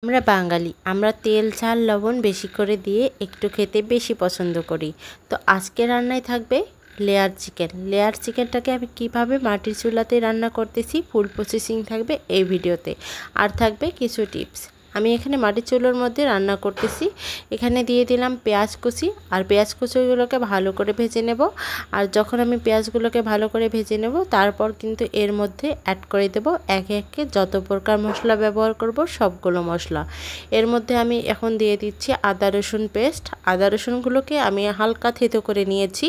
আমরা বাঙালি, আমরা তেল ঝাল লবণ বেশি করে দিয়ে একটু খেতে বেশি পছন্দ করি। তো আজকে রান্নায় থাকবে লেয়ার চিকেন। লেয়ার চিকেনটাকে আমি কিভাবে মাটির চুলাতে রান্না করতেছি ফুল প্রসেসিং থাকবে এই ভিডিওতে, আর থাকবে কিছু টিপস। আমি এখানে মাটির চুলোর মধ্যে রান্না করতেছি। এখানে দিয়ে দিলাম পেঁয়াজ কুচি, আর পেঁয়াজ কুচিগুলোকে ভালো করে ভেজে নেব। আর যখন আমি পেঁয়াজগুলোকে ভালো করে ভেজে নেব, তারপর কিন্তু এর মধ্যে অ্যাড করে দেব একে একে যত প্রকার মশলা ব্যবহার করব সবগুলো মশলা। এর মধ্যে আমি এখন দিয়ে দিচ্ছি আদা রসুন পেস্ট। আদা রসুনগুলোকে আমি হালকা থেতো করে নিয়েছি,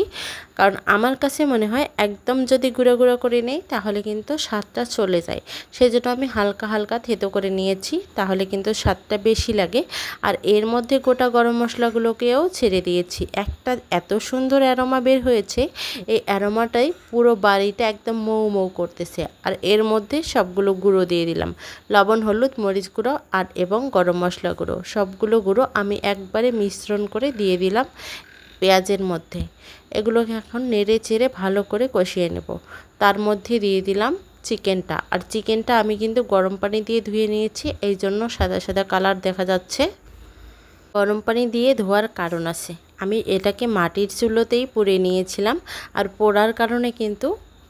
কারণ আমার কাছে মনে হয় একদম যদি গুঁড়ো গুঁড়ো করে নেই তাহলে কিন্তু স্বাদটা চলে যায়। সেই জন্য আমি হালকা হালকা থেতো করে নিয়েছি, তাহলে কিন্তু স্বাদটা বেশি লাগে। আর এর মধ্যে গোটা গরম মশলাগুলোকেও ছেড়ে দিয়েছি। একটা এত সুন্দর অ্যারোমা বের হয়েছে, এই অ্যারোমাটাই পুরো বাড়িটা একদম মৌ মৌ করতেছে। আর এর মধ্যে সবগুলো গুঁড়ো দিয়ে দিলাম, লবণ, হলুদ, মরিচ গুঁড়ো আর এবং গরম মশলা গুঁড়ো। সবগুলো গুঁড়ো আমি একবারে মিশ্রণ করে দিয়ে দিলাম পেঁয়াজের মধ্যে। এগুলোকে এখন নেড়ে চেড়ে ভালো করে কষিয়ে নেব। তার মধ্যে দিয়ে দিলাম চিকেনটা। আর চিকেনটা আমি কিন্তু গরম পানি দিয়ে ধুয়ে নিয়েছি, এই জন্য সাদা সাদা কালার দেখা যাচ্ছে। গরম পানি দিয়ে ধোয়ার কারণ আছে, আমি এটাকে মাটির চুলোতেই পুড়ে নিয়েছিলাম, আর পোড়ার কারণে কিন্তু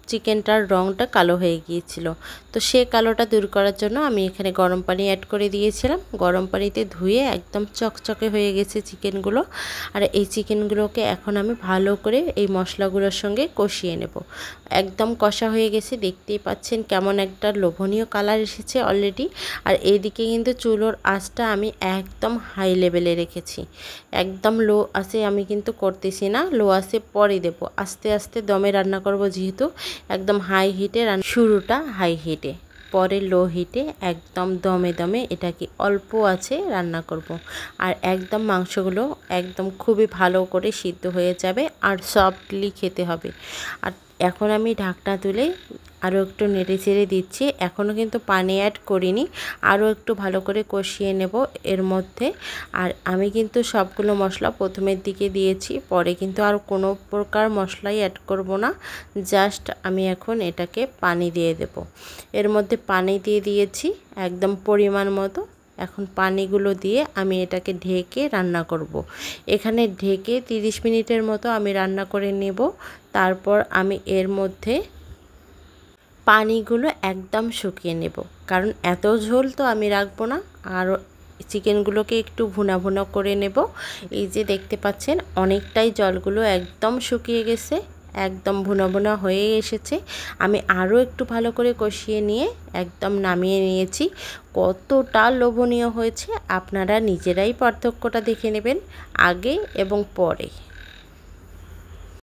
চিকেনটার রঙটা কালো হয়ে গিয়েছিল। তো সে কালোটা দূর করার জন্য আমি এখানে গরম পানি অ্যাড করে দিয়েছিলাম। গরম পানিতে ধুয়ে একদম চকচকে হয়ে গেছে চিকেনগুলো। আর এই চিকেনগুলোকে এখন আমি ভালো করে এই মশলাগুলোর সঙ্গে কষিয়ে নেব। একদম কষা হয়ে গেছে, দেখতেই পাচ্ছেন কেমন একটা লোভনীয় কালার এসেছে অলরেডি। আর এইদিকে কিন্তু চুলোর আঁচটা আমি একদম হাই লেভেলে রেখেছি, একদম লো আছে আমি কিন্তু করতেছি না। লো আছে পরে দেব, আস্তে আস্তে দমে রান্না করব, যেহেতু একদম হাই হিটে শুরুটা হাই হিটে, পরে লো হিটে একদম দমে দমে এটাকে অল্প আছে রান্না করব। আর একদম মাংসগুলো একদম খুবই ভালো করে সিদ্ধ হয়ে যাবে আর সফটলি খেতে হবে। আর এখন আমি ঢাকনা তুলে আরও একটু নেড়ে চেড়ে দিচ্ছি। এখনও কিন্তু পানি অ্যাড করিনি, আরও একটু ভালো করে কষিয়ে নেব এর মধ্যে। আর আমি কিন্তু সবগুলো মশলা প্রথমের দিকে দিয়েছি, পরে কিন্তু আর কোনো প্রকার মশলাই অ্যাড করব না। জাস্ট আমি এখন এটাকে পানি দিয়ে দেব। এর মধ্যে পানি দিয়ে দিয়েছি একদম পরিমাণ মতো। এখন পানিগুলো দিয়ে আমি এটাকে ঢেকে রান্না করব। এখানে ঢেকে 30 মিনিটের মতো আমি রান্না করে নেব। তারপর আমি এর মধ্যে পানিগুলো একদম শুকিয়ে নেব, কারণ এত ঝোল তো আমি রাখবো না। আর চিকেনগুলোকে একটু ভুনা ভুনা করে নেব। এই যে দেখতে পাচ্ছেন অনেকটাই জলগুলো একদম শুকিয়ে গেছে, একদম ভুনা ভুনা হয়ে এসেছে। আমি আরও একটু ভালো করে কষিয়ে নিয়ে একদম নামিয়ে নিয়েছি। কতটা লোভনীয় হয়েছে আপনারা নিজেরাই পার্থক্যটা দেখে নেবেন আগে এবং পরে।